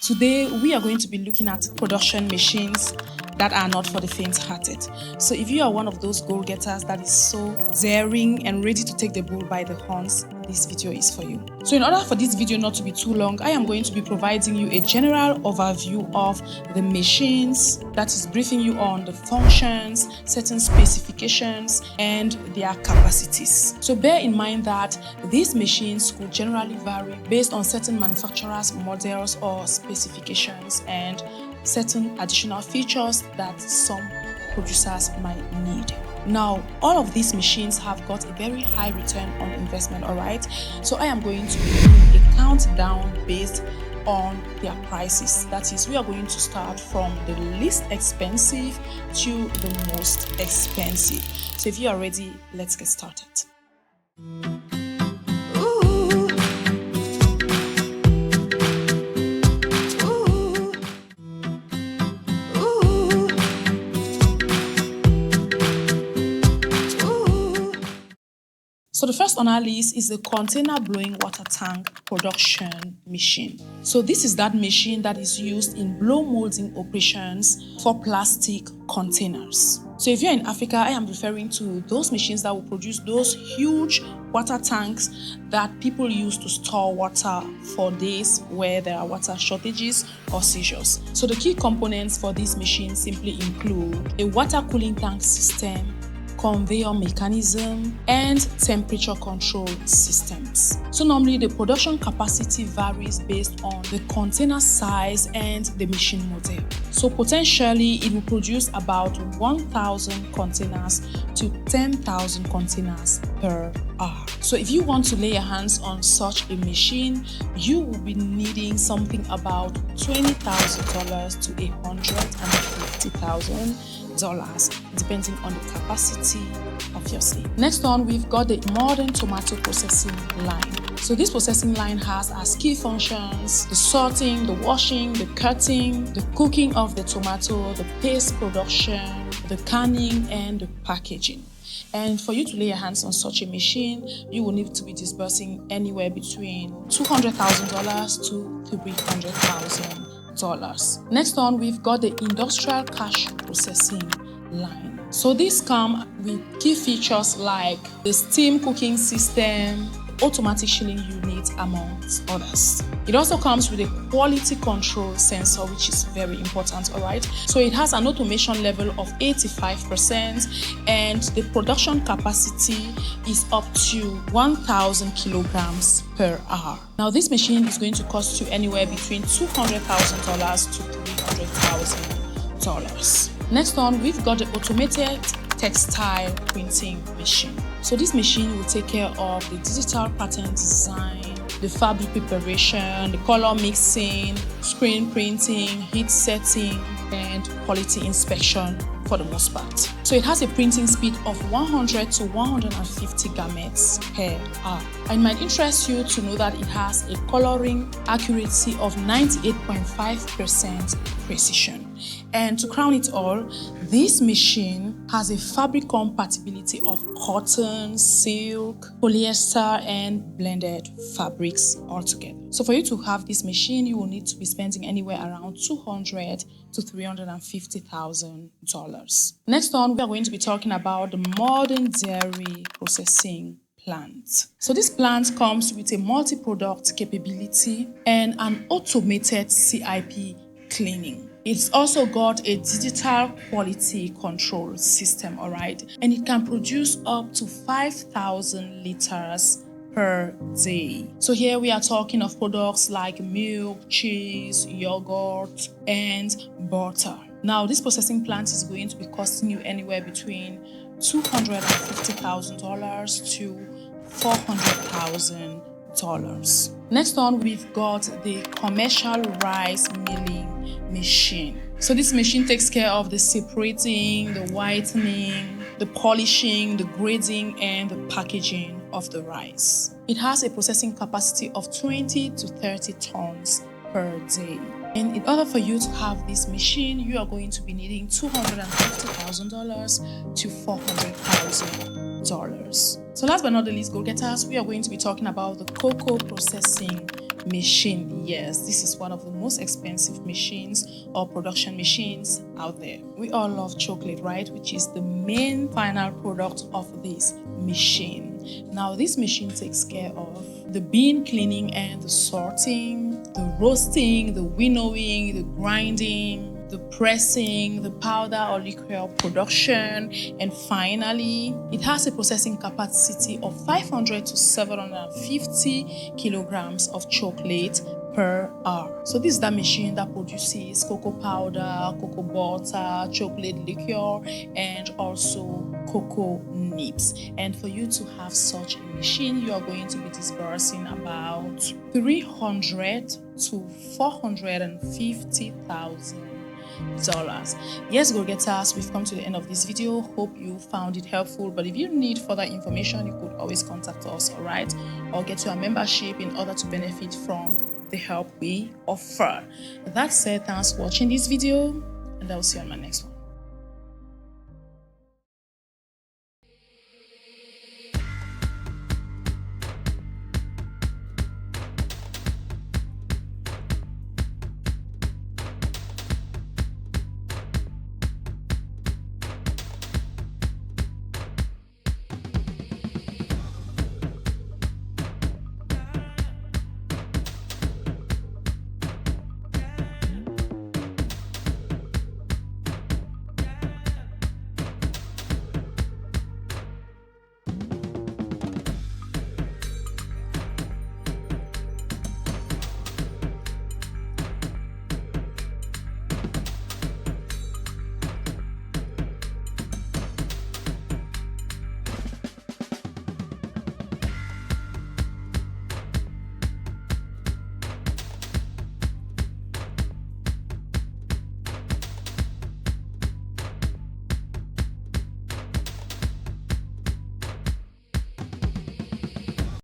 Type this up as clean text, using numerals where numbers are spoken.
Today, we are going to be looking at production machines that are not for the faint-hearted. So if you are one of those goal-getters that is so daring and ready to take the bull by the horns, this video is for you. So in order for this video not to be too long, I am going to be providing you a general overview of the machines, that is briefing you on the functions, certain specifications, and their capacities. So bear in mind that these machines could generally vary based on certain manufacturers' models or specifications and certain additional features that some producers might need. Now, all of these machines have got a very high return on investment, alright? So I am going to be doing a countdown based on their prices. That is, we are going to start from the least expensive to the most expensive. So if you are ready, let's get started. So the first on our list is the container blowing water tank production machine. So this is that machine that is used in blow molding operations for plastic containers. So if you're in Africa, I am referring to those machines that will produce those huge water tanks that people use to store water for days where there are water shortages or seizures. So the key components for this machine simply include a water cooling tank system, conveyor mechanism, and temperature control systems. So normally the production capacity varies based on the container size and the machine model. So potentially it will produce about 1,000 containers to 10,000 containers per hour. So if you want to lay your hands on such a machine, you will be needing something about $20,000 to $150,000, depending on the capacity, obviously. Next on, we've got the modern tomato processing line. So this processing line has as key functions the sorting, the washing, the cutting, the cooking of the tomato, the paste production, the canning, and the packaging. And for you to lay your hands on such a machine, you will need to be disbursing anywhere between $200,000 to $300,000. Next on, we've got the industrial cashew processing line. So these come with key features like the steam cooking system, automatic chilling unit, amongst others. It also comes with a quality control sensor, which is very important, alright? So it has an automation level of 85% and the production capacity is up to 1,000 kilograms per hour. Now this machine is going to cost you anywhere between $200,000 to $300,000. Next on, we've got the automated textile printing machine. So this machine will take care of the digital pattern design, the fabric preparation, the color mixing, screen printing, heat setting, and quality inspection for the most part. So it has a printing speed of 100 to 150 garments per hour. It might interest you to know that it has a coloring accuracy of 98.5% precision. And to crown it all, this machine has a fabric compatibility of cotton, silk, polyester, and blended fabrics altogether. So for you to have this machine, you will need to be spending anywhere around $200,000 to $350,000. Next on, we are going to be talking about the modern dairy processing plant. So this plant comes with a multi-product capability and an automated CIP cleaning. It's also got a digital quality control system, alright? And it can produce up to 5,000 liters per day. So here we are talking of products like milk, cheese, yogurt, and butter. Now this processing plant is going to be costing you anywhere between $250,000 to $400,000. Next on, we've got the commercial rice milling machine. So this machine takes care of the separating, the whitening, the polishing, the grading, and the packaging of the rice. It has a processing capacity of 20 to 30 tons per day. And in order for you to have this machine, you are going to be needing $250,000 to $400,000. So last but not the least, go-getters, we are going to be talking about the cocoa processing machine. Yes, this is one of the most expensive machines or production machines out there. We all love chocolate, right? Which is the main final product of this machine. Now, this machine takes care of the bean cleaning and the sorting, the roasting, the winnowing, the grinding, the pressing, the powder or liquor production, and finally, it has a processing capacity of 500 to 750 kilograms of chocolate per hour. So this is that machine that produces cocoa powder, cocoa butter, chocolate liquor, and also cocoa nibs. And for you to have such a machine, you are going to be disbursing about 300 to 450,000 dollars. Yes, go-getters, we've come to the end of this video. Hope you found it helpful, but if you need further information, you could always contact us, all right, or get your membership in order to benefit from the help we offer. That said, thanks for watching this video, and I'll see you on my next one.